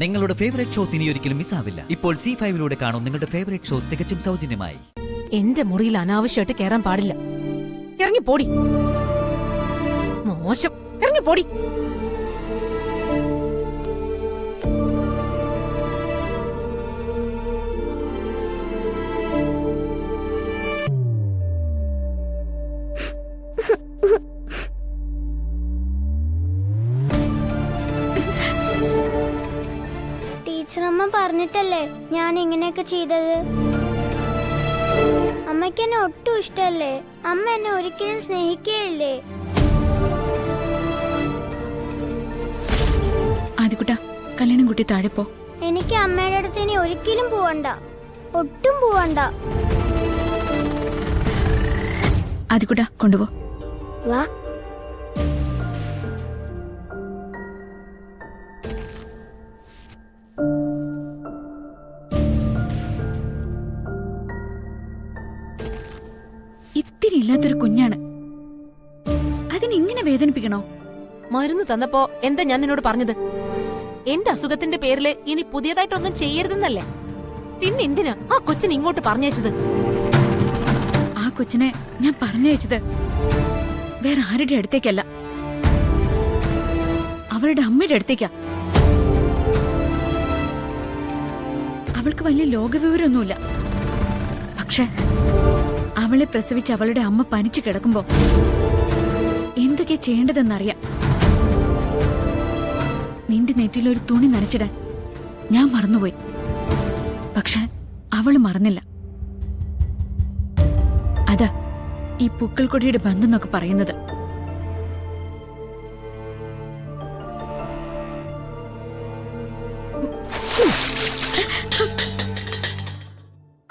നിങ്ങളുടെ favourite shows ഇനി ഒരിക്കലും മിസ്സാവില്ല. ഇപ്പോൾ C5 കാണും നിങ്ങളുടെ ഫേവറേറ്റ് ഷോസ് തികച്ചും സൗജന്യമായി. എന്റെ മുറിയിൽ അനാവശ്യമായിട്ട് കയറാൻ പാടില്ല. ഇറങ്ങിപ്പോടി, മോശം, ഇറങ്ങിപ്പോടി. ടീച്ചറമ്മ പറഞ്ഞിട്ടല്ലേ ഞാൻ ഇങ്ങനെയൊക്കെ ചെയ്തത്. അമ്മയ്ക്ക് എന്നെ ഒട്ടും ഇഷ്ടല്ലേ. അമ്മ എന്നെ ഒരിക്കലും സ്നേഹിക്കുകയില്ലേ. ആദികുട്ടാ, കല്യാണം കുട്ടി താഴെ പോ. എനിക്ക് അമ്മയുടെ അടുത്ത് ഇനി ഒരിക്കലും പോവണ്ട, ഒട്ടും പോവണ്ട. ആദികുട്ടാ, കൊണ്ടുപോ. വാ. ഇത്തിരി ഇല്ലാത്തൊരു കുഞ്ഞാണ്, അതിനെങ്ങനെ വേദനിപ്പിക്കണോ? മരുന്ന് തന്നപ്പോ എന്താ ഞാൻ നിന്നോട് പറഞ്ഞത്? എന്റെ അസുഖത്തിന്റെ പേരില് ഇനി പുതിയതായിട്ടൊന്നും ചെയ്യരുതെന്നല്ലേ? പിന്നെ എന്തിനാ ആ കൊച്ചിനെ ഇങ്ങോട്ട് പറഞ്ഞയച്ചത്? ആ കൊച്ചിനെ ഞാൻ പറഞ്ഞയച്ചത് വേറെ ആരുടെ അടുത്തേക്കല്ല, അവളുടെ അമ്മയുടെ അടുത്തേക്കാ. അവൾക്ക് വലിയ ലോകവിവരമൊന്നുമില്ല. പക്ഷെ അവളെ പ്രസവിച്ച് അവളുടെ അമ്മ പനിച്ചു കിടക്കുമ്പോ എന്തൊക്കെ ചെയ്യേണ്ടതെന്നറിയാം. നിന്റെ നെറ്റിലൊരു തുണി നനച്ചിടാൻ ഞാൻ മറന്നുപോയി. പക്ഷെ അവള് മറന്നില്ല. അതാ ഈ പൂക്കൾക്കൊടിയുടെ ബന്ധം എന്നൊക്കെ പറയുന്നത്.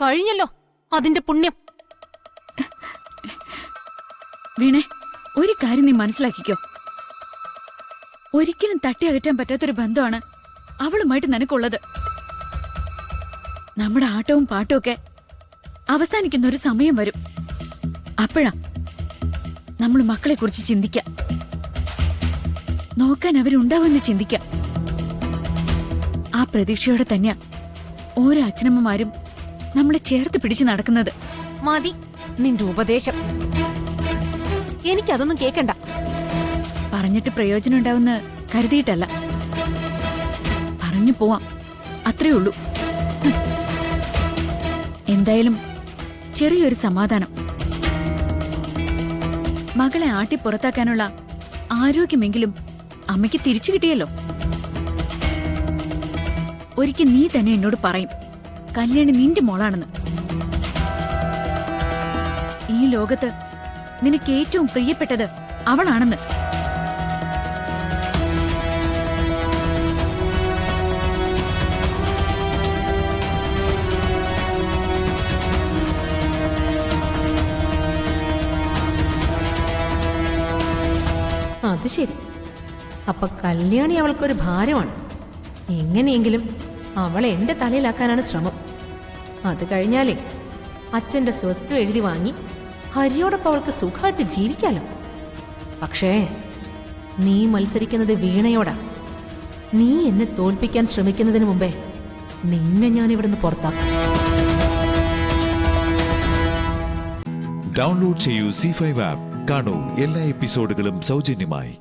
കഴിഞ്ഞല്ലോ അതിന്റെ പുണ്യം. വീണേ, ഒരു കാര്യം നീ മനസ്സിലാക്കിക്കോ. ഒരിക്കലും തട്ടി അകറ്റാൻ പറ്റാത്തൊരു ബന്ധമാണ് അവളുമായിട്ട് നിനക്കുള്ളത്. നമ്മുടെ ആട്ടവും പാട്ടവും ഒക്കെ അവസാനിക്കുന്ന ഒരു സമയം വരും. അപ്പോഴാ നമ്മൾ മക്കളെ കുറിച്ച് ചിന്തിക്കാം, നോക്കാൻ അവരുണ്ടാവുമെന്ന് ചിന്തിക്കാം. ആ പ്രതീക്ഷയോടെ തന്നെയാ ഓരോ അച്ഛനമ്മമാരും നമ്മളെ ചേർത്ത് പിടിച്ചു നടക്കുന്നത്. മതി നിന്റെ ഉപദേശം, എനിക്കതൊന്നും കേക്കണ്ട. പറഞ്ഞിട്ട് പ്രയോജനം ഉണ്ടാവുമെന്ന് കരുതിയിട്ടല്ല, പറഞ്ഞു പോവാം, അത്രേ ഉള്ളൂ. എന്തായാലും ചെറിയൊരു സമാധാനം. മകളെ ആട്ടി പുറത്താക്കാനുള്ള ആരോഗ്യമെങ്കിലും അമ്മയ്ക്ക് തിരിച്ചു കിട്ടിയല്ലോ. ഒരിക്കൽ നീ തന്നെ എന്നോട് പറയും കല്യാണി നിന്റെ മോളാണെന്ന്. ഈ ലോകത്ത് നിനക്ക് ഏറ്റവും പ്രിയപ്പെട്ടത് അവളാണെന്ന്. അത് ശരി. അപ്പൊ കല്യാണി അവൾക്കൊരു ഭാരമാണ്. എങ്ങനെയെങ്കിലും അവളെ എന്റെ തലയിലാക്കാനാണ് ശ്രമം. അത് കഴിഞ്ഞാലേ അച്ഛന്റെ സ്വത്ത് എഴുതി വാങ്ങി ഹരിയോടൊപ്പം അവൾക്ക് സുഖമായിട്ട് ജീവിക്കാലോ. പക്ഷേ നീ മത്സരിക്കുന്നത് വീണയോടാ. നീ എന്നെ തോൽപ്പിക്കാൻ ശ്രമിക്കുന്നതിന് മുമ്പേ നിന്നെ ഞാൻ ഇവിടുന്ന് പുറത്താക്കും. ഡൗൺലോഡ് ചെയ്യൂ C5 ആപ്പ്. കാണൂ എല്ലാ എപ്പിസോഡുകളും സൗജന്യമായി.